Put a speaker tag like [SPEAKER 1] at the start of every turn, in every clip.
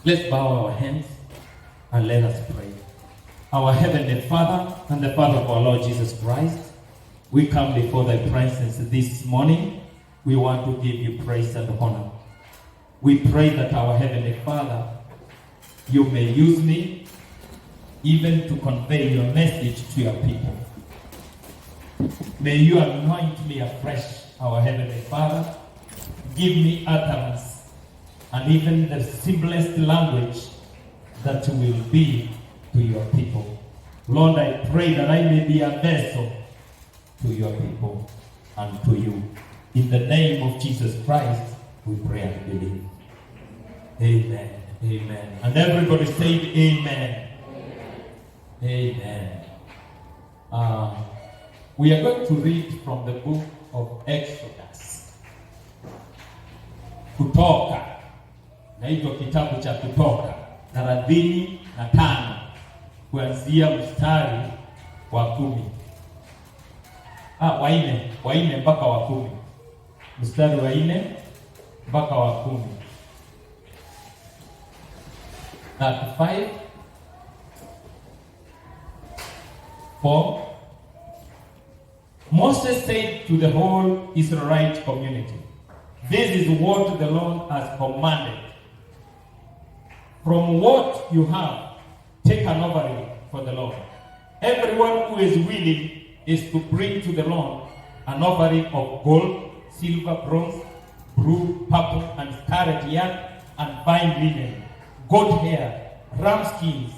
[SPEAKER 1] Let's bow our heads and let us pray. Our Heavenly Father and the Father of our Lord Jesus Christ, we come before thy presence this morning. We want to give you praise and honor. We pray that our Heavenly Father, you may use me even to convey your message to your people. May you anoint me afresh, our Heavenly Father. Give me utterance and even the simplest language that will be to your people. Lord, I pray that I may be a vessel to your people and to you. In the name of Jesus Christ, we pray and believe. Amen. Amen. And everybody said amen. Amen. We are going to read from the book of Exodus. Kutoka. Na hicho kitabu cha Kutoka 35 kuanzia mstari wa 10. Wa 4 mpaka wa 10. Mstari wa 4 mpaka wa 10. 35 4. Moses said to the whole Israelite community, "This is what the Lord has commanded. From what you have, take an offering for the Lord. Everyone who is willing is to bring to the Lord an offering of gold, silver, bronze, blue, purple, and scarlet yarn, and fine linen, goat hair, ram skins,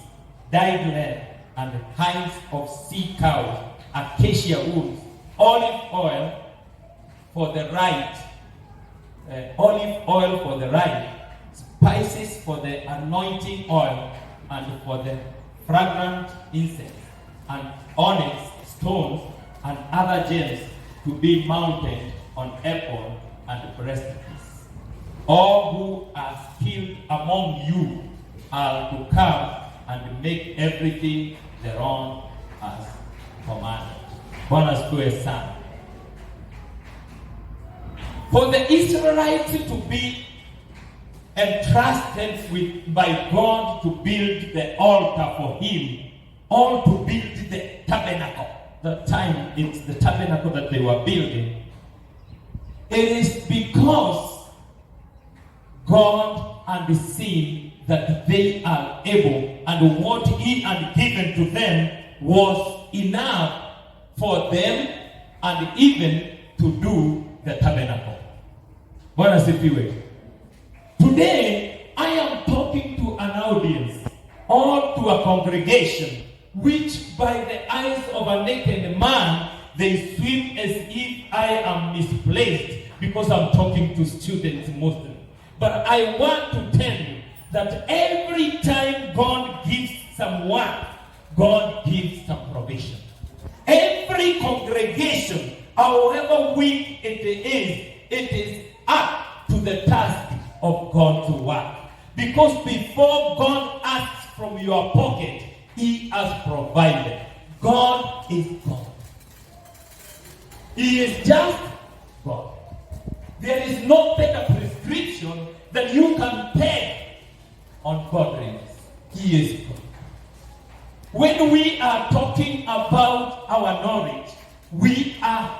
[SPEAKER 1] dyed lead, and hides of sea cows, acacia wood, olive oil for the rite, spices for the anointing oil, and for the fragrant incense, and onyx stones and other gems to be mounted on ephod and breastpiece. All who are skilled among you are to come and make everything their own as commanded." Bwana asifiwe sana. For the Israelites to be entrusted by God to build the altar for him, or to build the tabernacle. That time it's the tabernacle that they were building. It is because God had seen that they are able, and what he had given to them was enough for them and even to do the tabernacle. Bwana sifiwe. Today, I am talking to an audience or to a congregation which by the eyes of a naked man, they swim as if I am misplaced because I'm talking to students mostly. But I want to tell you that every time God gives some work, God gives some provision. Every congregation, however weak it is up to the task of God to work. Because before God asks from your pocket, he has provided. God is God. He is just God. There is no better prescription that you can take on godliness. He is God. When we are talking about our knowledge, we are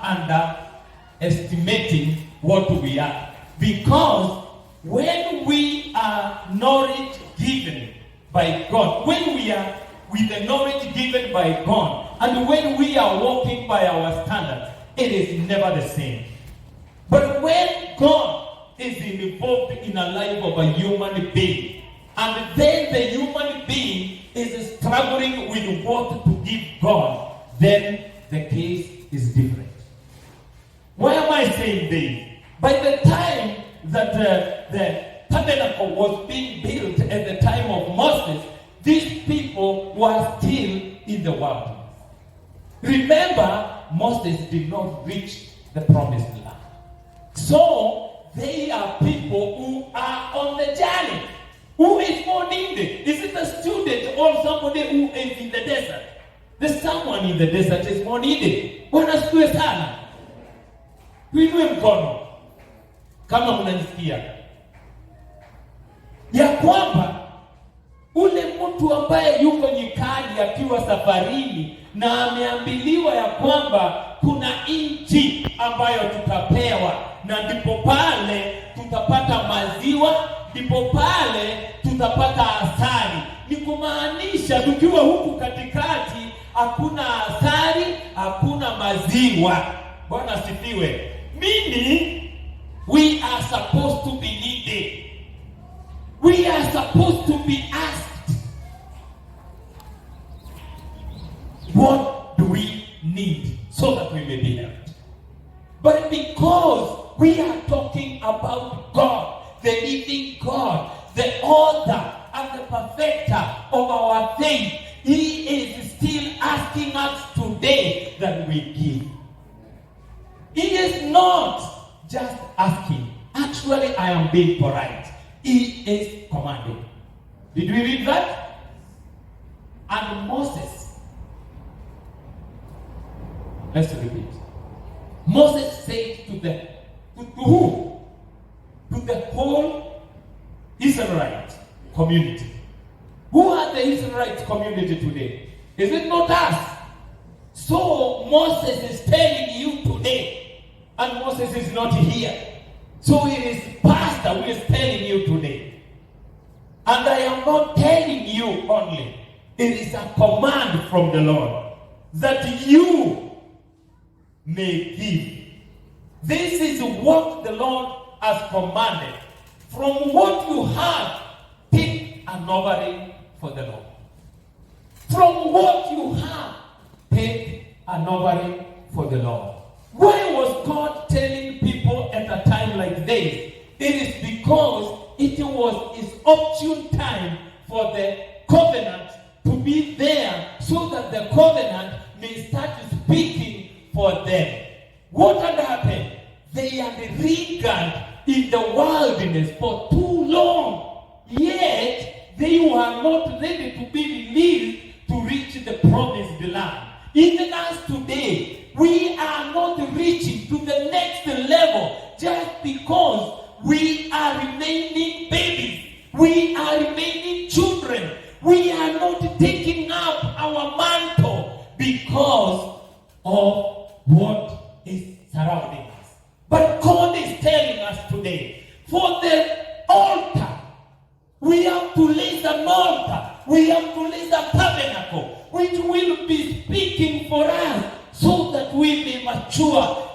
[SPEAKER 1] underestimating what we are. Because when we are knowledge given by God, when we are with the knowledge given by God, and when we are walking by our standards, it is never the same. But when God is involved in the life of a human being, and then the human being is struggling with what to give God, then the case is different. Why am I saying this? By the time that the tabernacle was being built at the time of Moses, these people were still in the wilderness. Remember, Moses did not reach the promised land. So, they are people who are on the journey. Who is more needed? Is it a student or somebody who is in the desert? There's someone in the desert is more needed. Bwana sifiwe sana. Tuinue mkono kama mnanisikia ya kwamba mtu ambaye yuko nyikani akiwa safarini na ameambiliwa ya kwamba kuna nchi ambayo tutapewa, na ndipo pale tutapata maziwa, ndipo pale tutapata asali. Ni kumaanisha tukiwa huku katikati hakuna asali, hakuna maziwa. Bwana asifiwe. Meaning we are supposed to be needed. We are supposed to be asked, what do we need so that we may be helped? But because we are talking about God, the living God, the author and the perfecter of our faith, He is still asking us today that we give. He is not just asking. Actually, I am being polite. He is commanding. Did we read that? And Moses, let's repeat. Moses said to who? To the whole Israelite community. Who are the Israelite community today? Is it not us? So Moses is telling you today, and Moses is not here. So it is Pastor who is telling you today. And I am not telling you only. It is a command from the Lord that you may give. This is what the Lord has commanded. From what you have, take an offering for the Lord. From what you have, take an offering for the Lord. Why was God telling people at a time like this? It is because it was His opportune time for the covenant to be there, so that the covenant may start speaking for them. What had happened? They had lingered in the wilderness for too long, yet they were not ready to be released to reach the promised land. Even as today, we are not reaching to the next level just because we are remaining babies. We are remaining children. We are not taking up our mantle because of what is surrounding us. But God is telling us today, for the altar, we have to raise an altar. We have to raise a tabernacle, which will be speaking for us, so that we may mature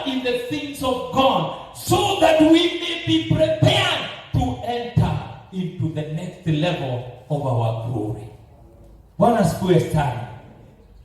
[SPEAKER 1] in the things of God, so that we may be prepared to enter into the next level of our glory. Bwana asifiwe sana.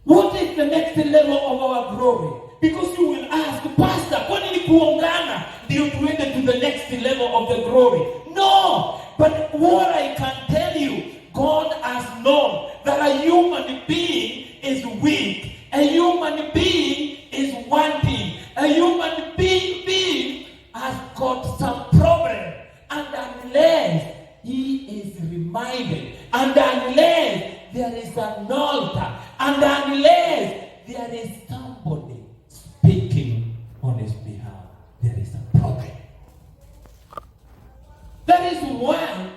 [SPEAKER 1] What is the next level of our glory? Because you will ask, Pastor, kwa nini kuongana ndio tuende to the next level of the glory? No, but what I can tell you, God has known that a human being is weak. A human being is wanting. A human being has got some problem. And unless he is reminded, and unless there is an altar, and unless there is somebody speaking on his behalf, there is a problem. That is why,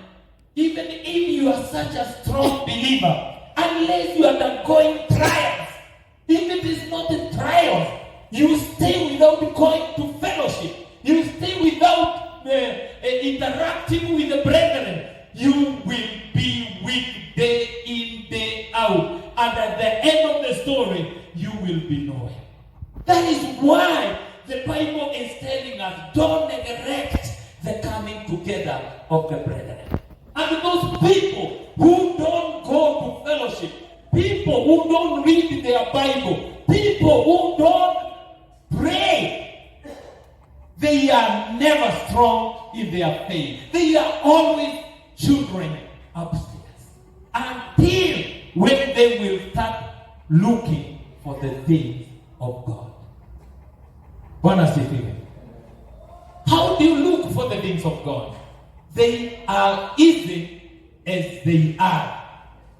[SPEAKER 1] even if you are such a strong believer, unless you are undergoing trials, if it is not a trial, you stay without going to fellowship, you stay without interacting with the brethren, you will be weak day in, day out. And at the end of the story, you will be nowhere. That is why the Bible is telling us, don't neglect the coming together of the brethren. And those people who don't go to fellowship, people who don't read their Bible, people who don't pray, they are never strong in their faith. They are always children upstairs. Until when they will start looking for the things of God. Bwana asifiwe. How do you look for the things of God? They are easy as they are,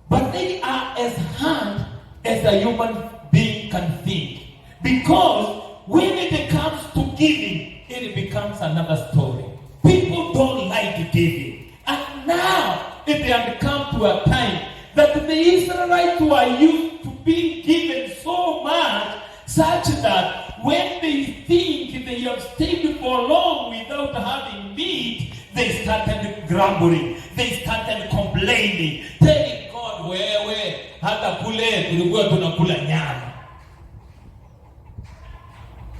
[SPEAKER 1] but they are as hard as a human being can think. Because when it comes to giving, it becomes another story. People don't like giving. And now, if they have come to to a time that the Israelites were used to being given so much, such that when they think they have stayed for long without having meat, they started grumbling, they started complaining, telling God, wewe hata kule tulikuwa tunakula nyama.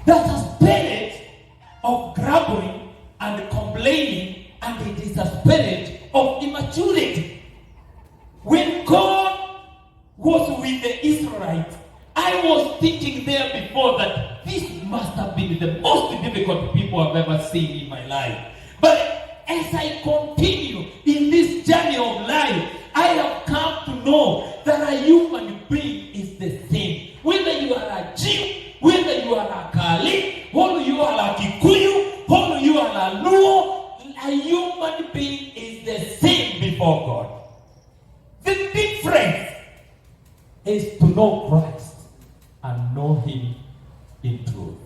[SPEAKER 1] That's a spirit of grumbling and complaining, and it is a spirit of immaturity. When God was with the Israelites, I was thinking there before that this must have been the most difficult people I've ever seen in my life. But as I continue in this journey of life, I have come to know that a human being is the same. Whether you are a Jew, whether you are a Kali, whether you are a Kikuyu, whether you are a Luo, a human being is the same before God. The difference is to know Christ and know Him in truth.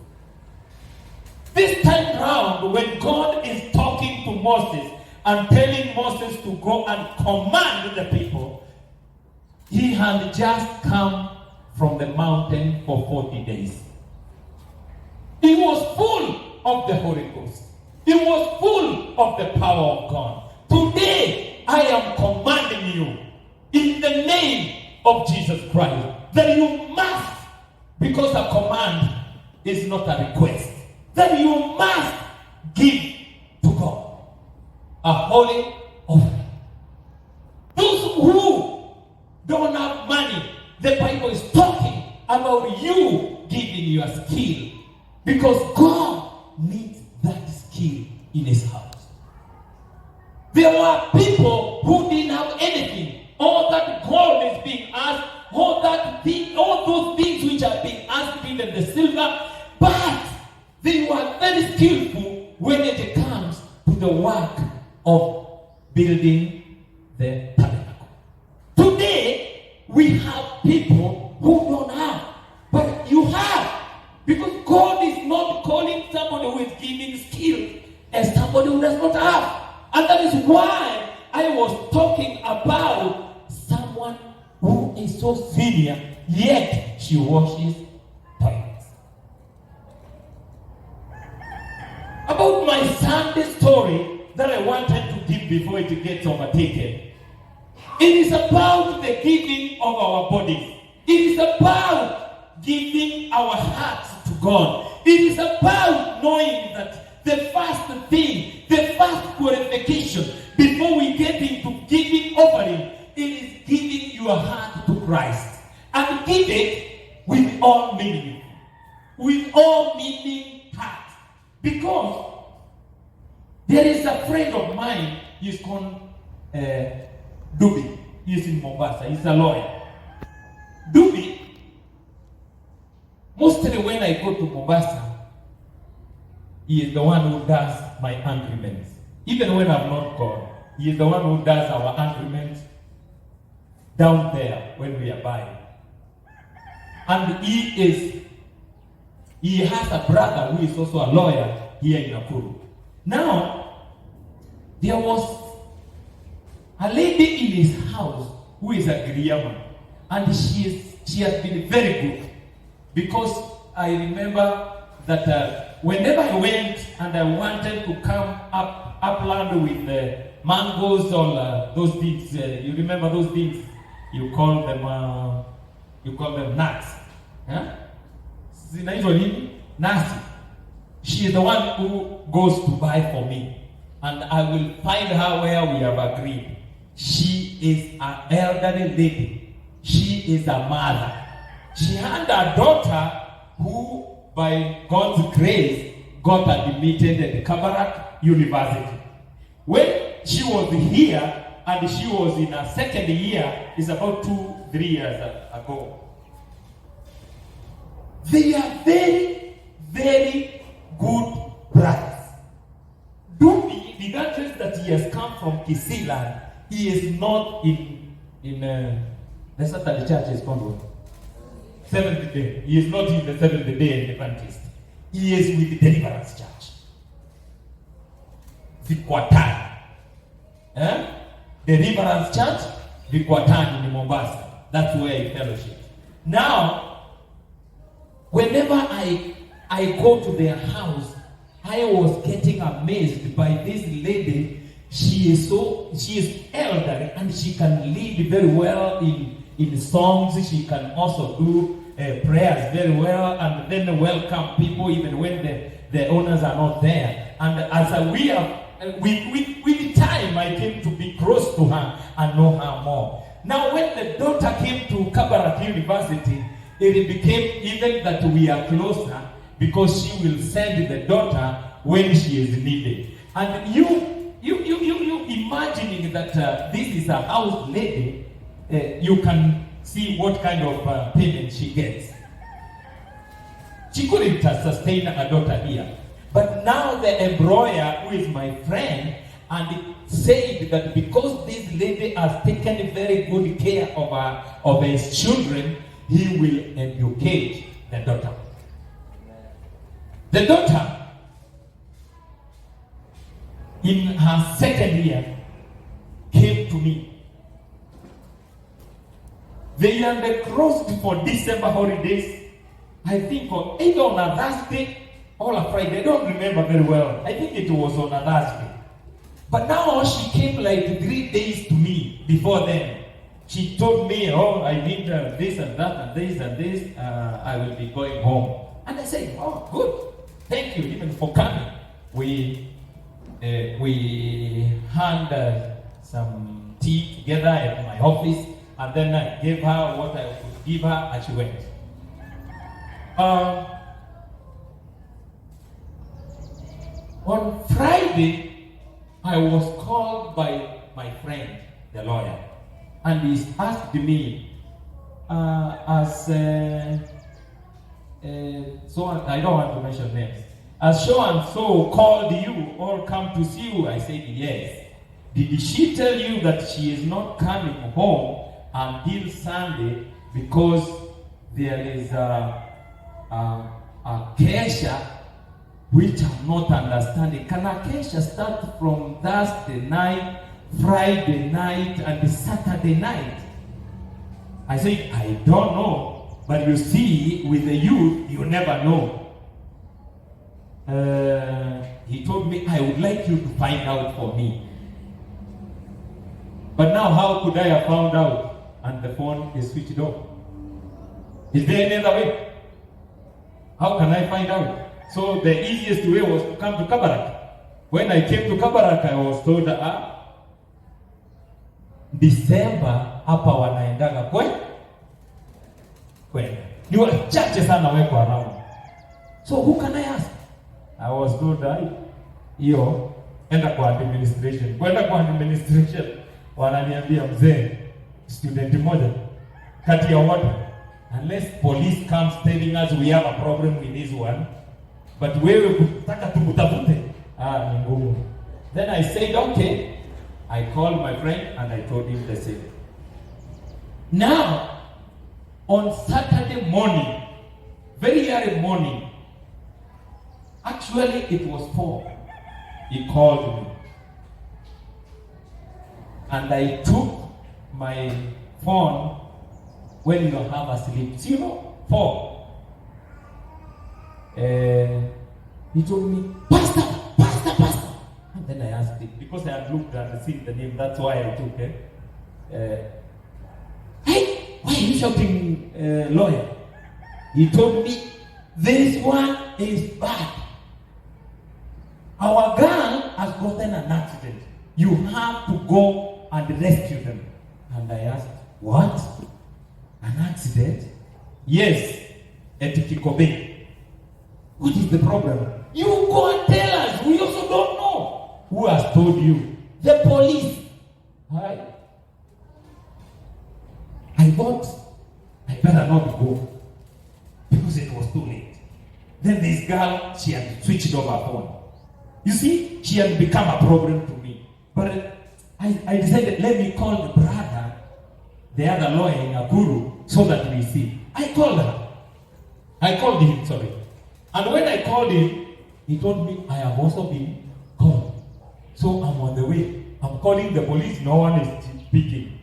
[SPEAKER 1] This time round, when God is talking to Moses and telling Moses to go and command the people, he had just come from the mountain for 40 days. He was full of the Holy Ghost. He was full of the power of God. Today, I am commanding you in the name of Jesus Christ that you must, because a command is not a request, that you must give to God a holy offering. Those who don't have money, the Bible is talking about you giving your skill, because God needs that skill in His house. There were people who didn't have anything. All that gold is being asked, all those things which are being asked, even the silver, but they were very skillful when it comes to the work of building the tabernacle. Today, we have people who don't have, but you have, because God is not calling somebody who is giving skill as somebody who does not have. And that is why I was talking about someone who is so senior, yet she washes toilets. About my Sunday story that I wanted to give before it gets overtaken. It is about the giving of our bodies. It is about giving our hearts to God. It is about knowing that the first thing, the first qualification before we get into giving offering, it is giving your heart to Christ. And give it with all meaning. With all meaning heart. Because there is a friend of mine, he's called Dubi. He's in Mombasa. He's a lawyer. Dubi, mostly when I go to Mombasa, he is the one who does my agreements. Even when I'm not gone, he is the one who does our agreements down there when we are buying. And he has a brother who is also a lawyer here in Nakuru. Now, there was a lady in his house who is a Giriama, and she has been very good, because I remember that whenever I went and I wanted to come upland with mangoes or those things, you remember those things? You call them nuts. Zinaitwa nini? Nasi. She is the one who goes to buy for me, and I will find her where we have agreed. She is an elderly lady. She is a mother. She had a daughter who, by God's grace, got admitted at Kabarak University. When she was here, and she was in her second year, it's about 2-3 years ago. They are very, very good brothers. Dubi, regardless that he has come from Kisiland, he is not in the Saturday church is called what? Seventh Day. He is not in the Seventh Day Adventist. He is with the Deliverance Church. Zikwatani. Deliverance Church Vikwatani in Mombasa. That's where I fellowship. Now, whenever I go to their house, I was getting amazed by this lady. She is elderly and she can lead very well in songs. She can also do prayers very well and then welcome people even when the owners are not there. And as we are, with time, I came to be close to her and know her more. Now, when the daughter came to Kabarak University, it became even that we are closer because she will send the daughter when she is needed. And you imagining that this is a house lady, you can see what kind of payment she gets. She couldn't sustain a daughter here. But now the employer, who is my friend, and said that because this lady has taken very good care of his children, he will educate the daughter. The daughter, in her second year, came to me. They had crossed for December holidays, I think either on a Thursday or a Friday. I don't remember very well. I think it was on a Thursday. But now she came like 3 days to me before then. She told me, oh, I need this and that and this and this. I will be going home. And I said, oh, good. Thank you even for coming. We had some tea together at my office, and then I gave her what I could give her, and she went. On Friday, I was called by my friend, the lawyer, and he asked me, so I don't want to mention names. As so and so called you or come to see you, I said yes. Did she tell you that she is not coming home until Sunday because there is a kesha which I'm not understanding? Can a kesha start from Thursday night, Friday night, and Saturday night? I said, I don't know. But you see, with the youth, you never know. He told me, I would like you to find out for me. But now, how could I have found out? And the phone is switched off. Is there any other way? How can I find out? So the easiest way was to come to Kabarak. When I came to Kabarak, I was told, December hapa wanaendaga kwenda. Ni wachache sana weko around. So who can I ask? I was told, hiyo enda kwa administration. Kwenda kwa administration, wananiambia mzee, student moja kati ya wote, unless police comes telling us we have a problem with this one, but wewe kutaka tumutafute, ni ngumu. Then I said, okay. I called my friend and I told him the same. Now, on Saturday morning, very early morning, actually it was 4, he called me. And I took my phone when you have a sleep. So, you know, 4. He told me, Pastor. And then I asked him, because I had looked and seen the name, that's why I took it. Hey, why are you shouting, lawyer? He told me, this one is bad. Our girl has gotten an accident. You have to go and rescue them. And I asked, what? An accident? Yes, at Kikobe. What is the problem? You go and tell us. We also don't know. Who has told you? The police. I thought I better not go because it was too late. Then this girl, she had switched off her phone. You see, she had become a problem to me. But I decided, let me call the brother, the other lawyer in Nakuru, so that we see. I called him, sorry. And when I called him, he told me, I have also been called. So I'm on the way. I'm calling the police, no one is speaking.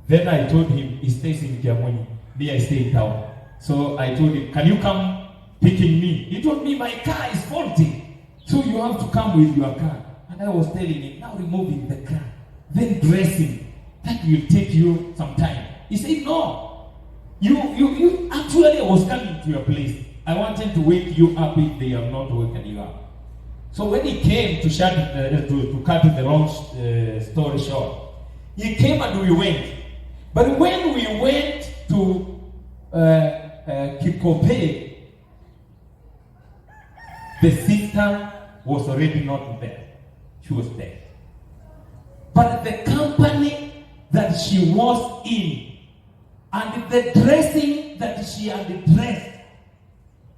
[SPEAKER 1] Then I told him, he stays in Kiamoni. Me, I stay in town. So I told him, can you come picking me? He told me, my car is faulty, so you have to come with your car. And I was telling him, now removing the car, then dressing, that will take you some time. He said, no, you actually, I was coming to your place. I wanted to wake you up if they have not woken you up. So when he came to cut the long story short, he came and we went. But when we went to Kikope, the sister was already not there. She was dead. But the company that she was in, and the dressing that she had dressed,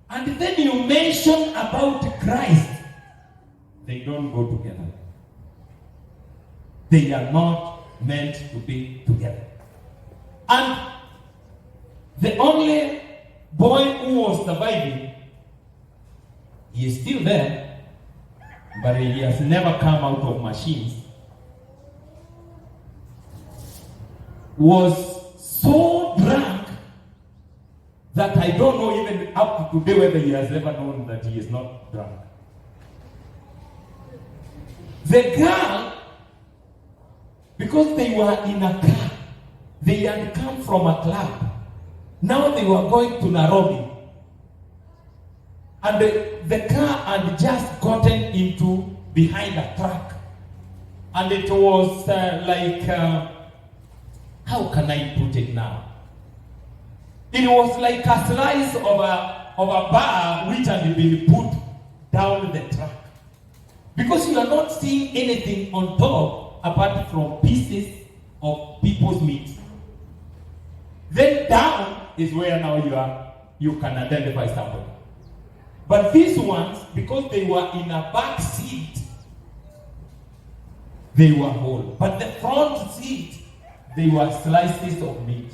[SPEAKER 1] and then you mention about Christ, they don't go together. They are not meant to be together. And the only boy who was surviving, he is still there, but he has never come out of machines, was so drunk that I don't know even up to today whether he has ever known that he is not drunk. The girl, because they were in a car, they had come from a club. Now they were going to Nairobi. And the car had just gotten into behind a truck. And it was how can I put it now? It was like a slice of a bar which had been put down the truck. Because you are not seeing anything on top apart from pieces of people's meat. Then down is where now you can identify somebody. But these ones, because they were in a back seat, they were whole. But the front seat, they were slices of meat.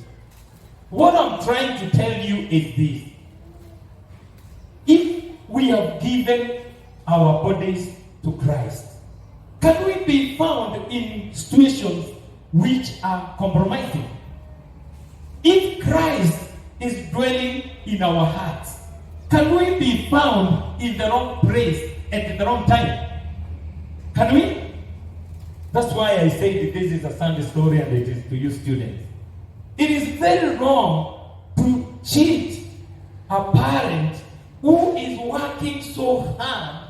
[SPEAKER 1] What I'm trying to tell you is this. If we have given our bodies to Christ, can we be found in situations which are compromising? If Christ is dwelling in our hearts, can we be found in the wrong place at the wrong time? Can we? That's why I say that this is a Sunday story and it is to you students. It is very wrong to cheat a parent who is working so hard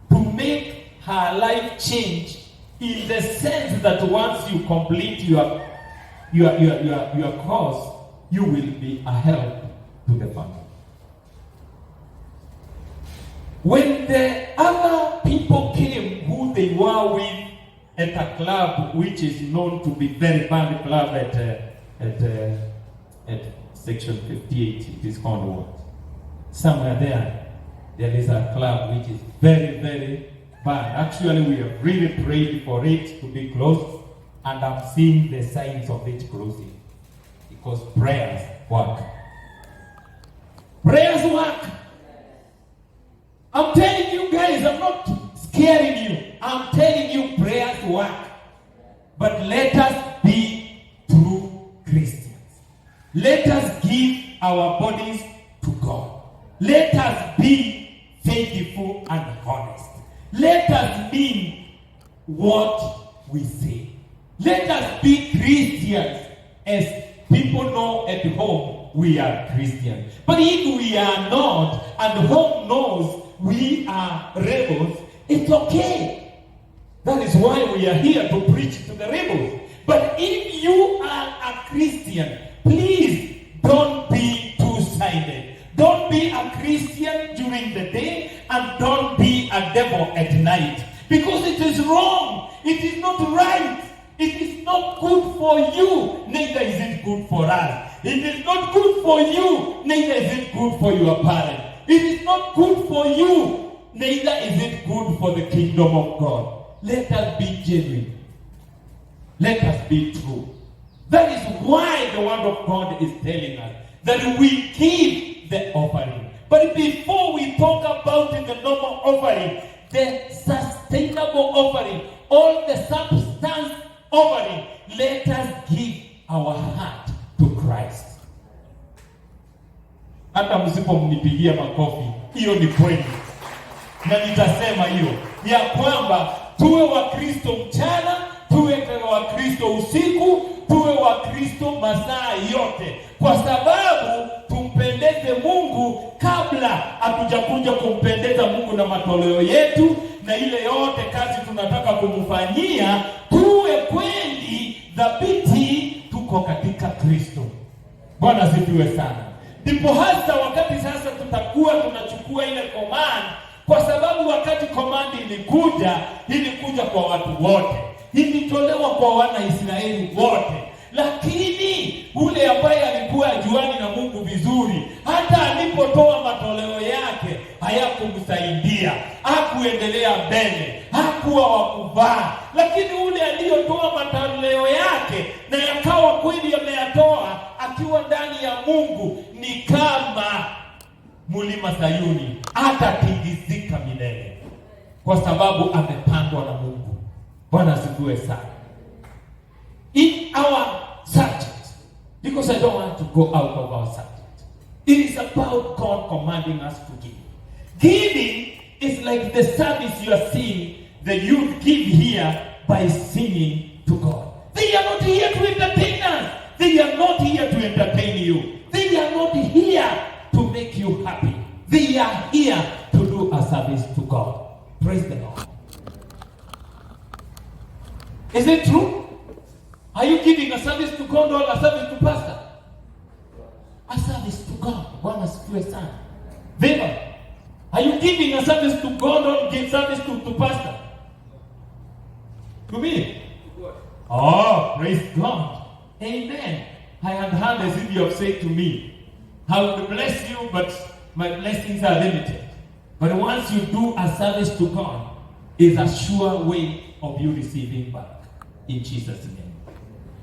[SPEAKER 1] to make her life change, in the sense that once you complete your course, you will be a help to the family. When the other people came who they were with at a club which is known to be very bad club at section 58, it is called what? Somewhere there is a club which is very, very bad. Actually, we have really prayed for it to be closed, and I'm seeing the signs of it closing. Because prayers work. Prayers work. I'm telling you guys, I'm not scaring you. I'm telling you prayers work. But let us be true Christians. Let us give our bodies to God. Let us be faithful and honest. Let us mean what we say. Let us be Christians as people know at home we are Christians. But if we are not, and home knows we are rebels, it's okay. That is why we are here to preach to the rebels. But if you are a Christian, please don't be two-sided. Don't be a Christian during the day and don't be a devil at night. Because it is wrong. It is not right. It is not good for you. Neither is it good for us. It is not good for you. Neither is it good for your parents. It is not good for you. Neither is it good for the kingdom of God. Let us be genuine. Let us be true. That is why the word of God is telling us that we give the offering. But before we talk about the normal offering, the sustainable offering, all the substance offering, let us give our heart to Christ. Hata msipomnipigia makofi, hiyo ni kweli. Na nitasema hiyo ya kwamba tuwe wa Kristo mchana, tuwe wa Kristo usiku, tuwe wa Kristo masaa yote, kwa sababu tumpendeze Mungu kabla hatujakuja kumpendeza Mungu na matoleo yetu na ile yote kazi tunataka kumfanyia. Tuwe kweli dhabiti, tuko katika Kristo. Bwana asifiwe sana. Ndipo hasa wakati sasa tutakuwa tunachukua ile command, kwa sababu wakati command ilikuja kwa watu wote, ilitolewa kwa wana Israeli wote. Lakini ule ambaye alikuwa ajuani na Mungu vizuri, hata alipotoa matoleo yake hayakumsaidia, hakuendelea mbele, hakuwa wa kuvaa. Lakini ule aliyotoa matoleo yake na yakawa kweli ameyatoa akiwa ndani ya Mungu, ni kama mlima Sayuni, hatatingizika milele, kwa sababu amepandwa na Mungu. Bwana asifiwe sana. In our subject, because I don't want to go out of our subject, it is about God commanding us to give. Giving is like the service you are seeing the youth give here by singing to God. They are not here to entertain us. They are not here to entertain you. They are not here to make you happy. They are here to do a service to God. Praise the Lord. Is it true? Are you giving a service to God or a service to pastor? A service to God. Bwana sifiwe sana. Viva. Are you giving a service to God or give service to pastor? To me? Oh, praise God. Amen. I had heard as if you have said to me, I will bless you, but my blessings are limited. But once you do a service to God, it's a sure way of you receiving back. In Jesus' name.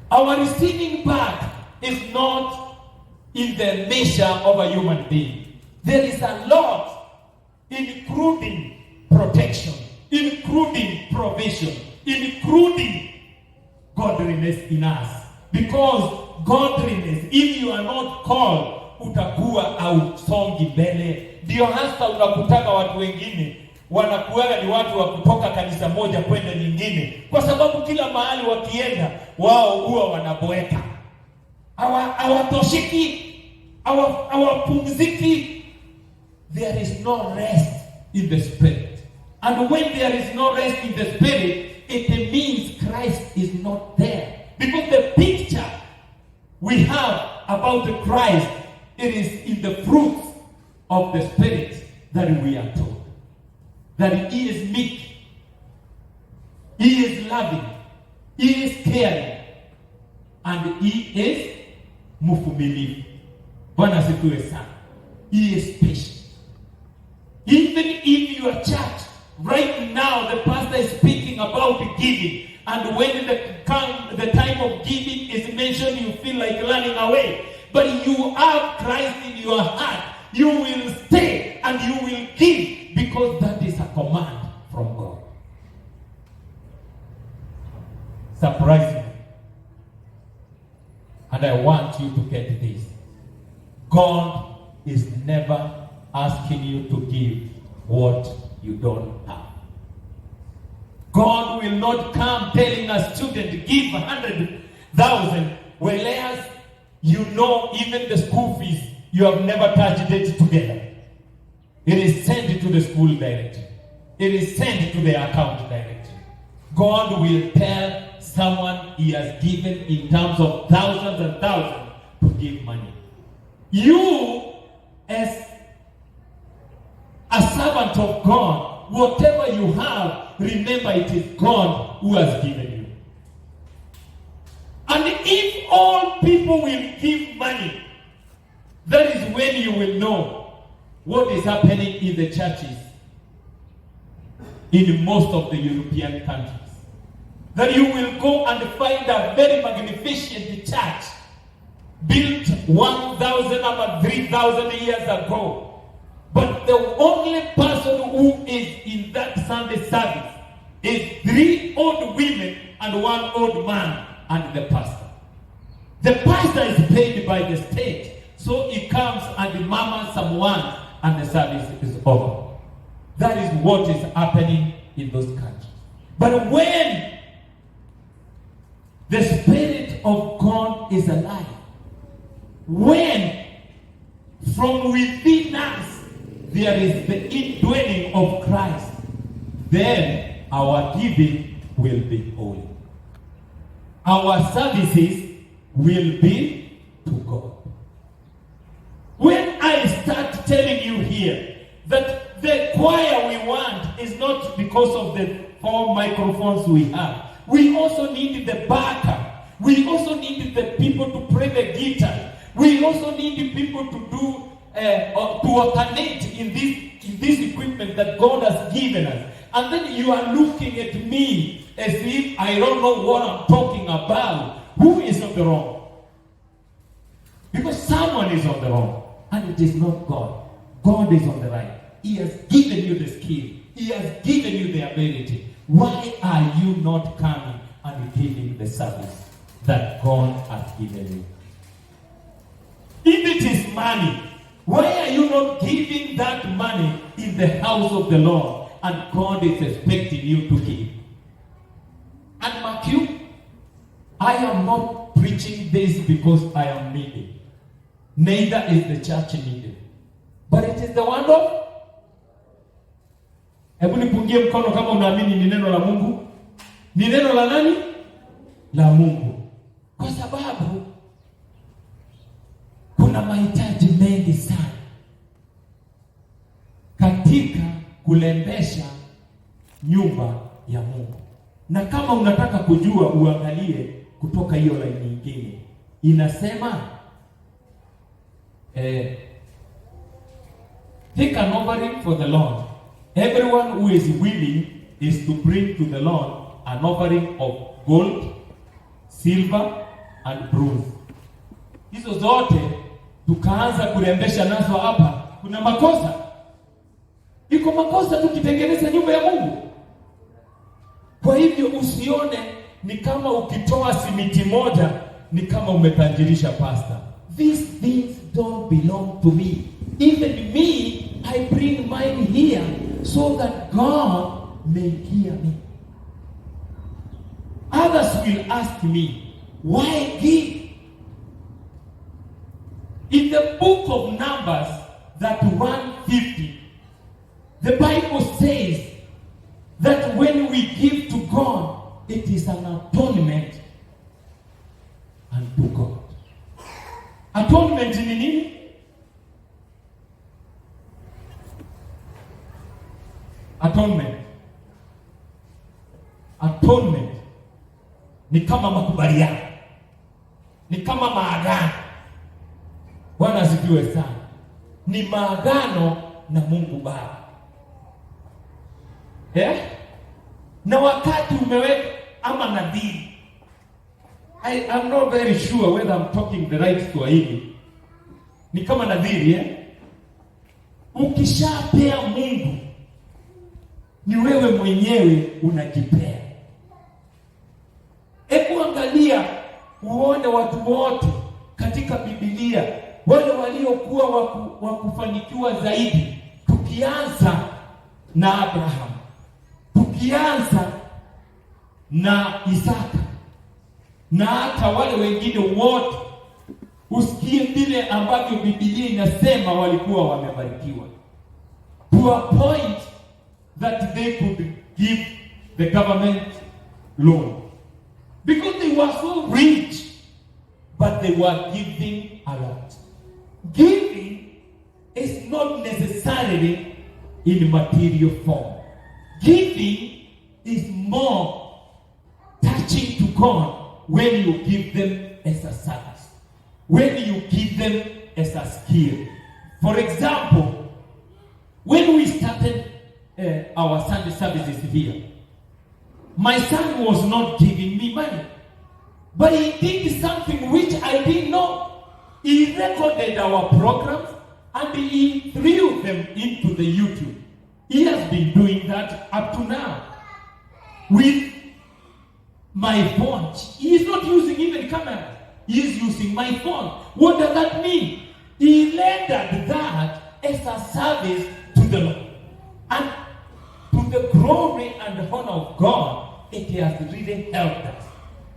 [SPEAKER 1] Our receiving back is not in the measure of a human being. There is a lot, including protection, including provision, including godliness in us. Because godliness, if you are not called, utakuwa hausongi mbele. Ndio hasa unakutaka watu wengine wanakuwa ni watu wa kutoka kanisa moja kwenda nyingine, kwa sababu kila mahali wakienda wao huwa wanaboeka, hawatoshiki, hawapumziki. There is no rest in the spirit, and when there is no rest in the spirit, it means Christ is not there. Because the picture we have about the Christ, it is in the fruits of the Spirit that we are told. That He is meek, He is loving, He is caring, and He is mvumilivu. Bwana asifiwe sana. He is patient. Even if your church, right now the pastor is speaking about giving, and when the time of giving is mentioned, you feel like running away. But you have Christ in your heart. You will stay and you will give, because that is a command from God. Surprising. And I want you to get this. God is never asking you to give what you don't have. God will not come telling a student, give 100,000, whereas you know even the school fees, you have never touched it together. It is sent to the school directly. It is sent to the account directly. God will tell someone he has given in terms of thousands and thousands to give money. You, as a servant of God, whatever you have, remember it is God who has given you. And if all people will give money, that is when you will know what is happening in the churches in most of the European countries. That you will go and find a very magnificent church built 1,000 or 3,000 years ago. But the only person who is in that Sunday service is 3 old women and 1 old man and the pastor. The pastor is paid by the state, so he comes and murmurs someone and the service is over. That is what is happening in those countries. But when the Spirit of God is alive, when from within us there is the indwelling of Christ, then our giving will be holy. Our services will be to God. When I start telling you here that the choir we want is not because of the 4 microphones we have. We also need the backup. We also need the people to play the guitar. We also need the people to do to alternate in this equipment that God has given us. And then you are looking at me as if I don't know what I'm talking about. Who is on the wrong? Because someone is on the wrong, and it is not God. God is on the right. He has given you the skill. He has given you the ability. Why are you not coming and giving the service that God has given you? If it is money, why are you not giving that money in the house of the Lord? And God is expecting you to give. And mark you, I am not preaching this because I am needy. Neither is the church needed. But it is the word of. Hebu nipungie mkono kama unaamini ni neno la Mungu. Ni neno la nani? La Mungu. Kwa sababu kuna mahitaji mengi sana katika kulembesha nyumba ya Mungu. Na kama unataka kujua, uangalie kutoka hiyo laini nyingine. Inasema take an offering for the Lord. Everyone who is willing is to bring to the Lord an offering of gold, silver and bronze. Hizo zote tukaanza kurembesha nazo hapa. Kuna makosa. Iko makosa tukitengeneza nyumba ya Mungu. Kwa hivyo usione ni kama ukitoa simiti moja ni kama umetajirisha pastor. These things don't belong to me. Even me, I bring mine here so that God may hear me. Others will ask me, why give? In the book of Numbers, that 150, the Bible says that when we give to God, it is an atonement unto God. Atonement ni nini? Atonement ni kama makubaliano, ni kama maagano. Bwana asifiwe sana. Ni maagano na Mungu Baba. Na wakati umeweka ama nadhiri, I'm not very sure whether I'm talking the right Swahili. Ni kama nadhiri, Ukishapea Mungu, ni wewe mwenyewe unajipea. Hebu angalia uone watu wote katika Biblia, wale waliokuwa wakufanikiwa zaidi, tukianza na Abraham, tukianza na Isaka, na hata wale wengine wote, usikie vile ambavyo Biblia inasema walikuwa wamebarikiwa, to a point that they could give the government loan because they were so rich, but they were giving a lot. Giving is not necessarily in material form. Giving is more touching to God when you give them as a service, when you give them as a skill. For example, when we started our Sunday services here, my son was not giving me money, but he did something which I didn't know. He recorded our programs and he threw them into the YouTube. He has been doing that up to now with my phone. He is not using even camera. he is using my phone. What does that mean? He rendered that as a service to the Lord. And to the glory and the honor of God, it has really helped us.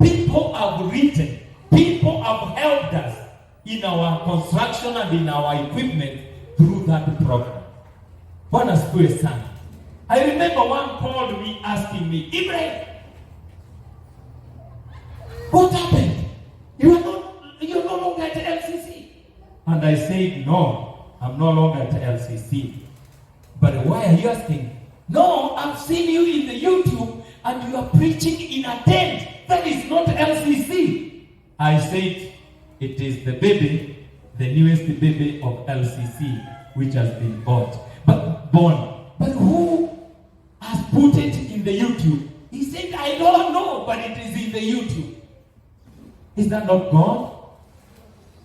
[SPEAKER 1] People have written, people have helped us in our construction and in our equipment through that program. Bwana asifiwe sana. I remember one called me asking me, Ibrahim, what happened? You're no longer at LCC. And I said, no, I'm no longer at LCC. But why are you asking? No, I've seen you in the YouTube and you are preaching in a tent. That is not LCC. I said, it is the baby, the newest baby of LCC, which has been born. But who has put it in the YouTube? He said, I don't know, but it is in the YouTube. Is that not God?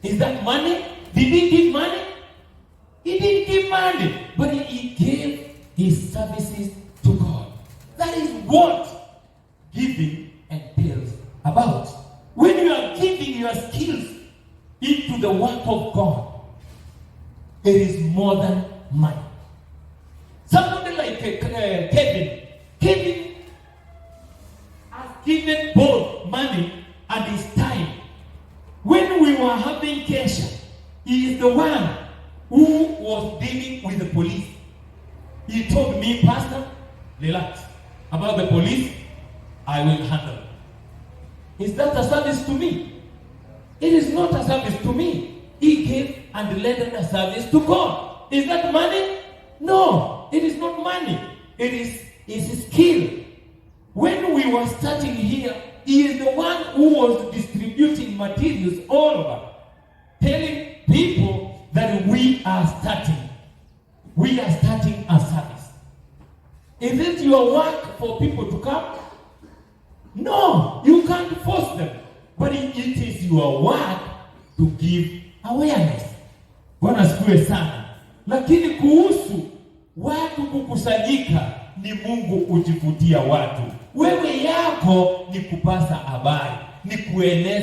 [SPEAKER 1] Is that money? Did he give money? He didn't give money, but he gave his services to God. That is what giving entails about. When you are giving your skills into the work of God, it is more than money. Somebody like Kevin has given both money and his time. When we were having Kesha, he is the one who was dealing with the police. He told me, Pastor, relax. About the police, I will handle it. Is that a service to me? It is not a service to me. He gave and rendered a service to God. Is that money? No, it is not money. It is skill. When we were starting here, he is the one who was distributing materials all over, telling people that we are starting. We are starting a service. Is it your work for people to come? No, you can't force them. But it is your work to give awareness. Bwana asifiwe sana. Lakini kuhusu watu kukusanyika, ni Mungu kujivutia watu. Wewe yako ni kupasa habari, ni kueneza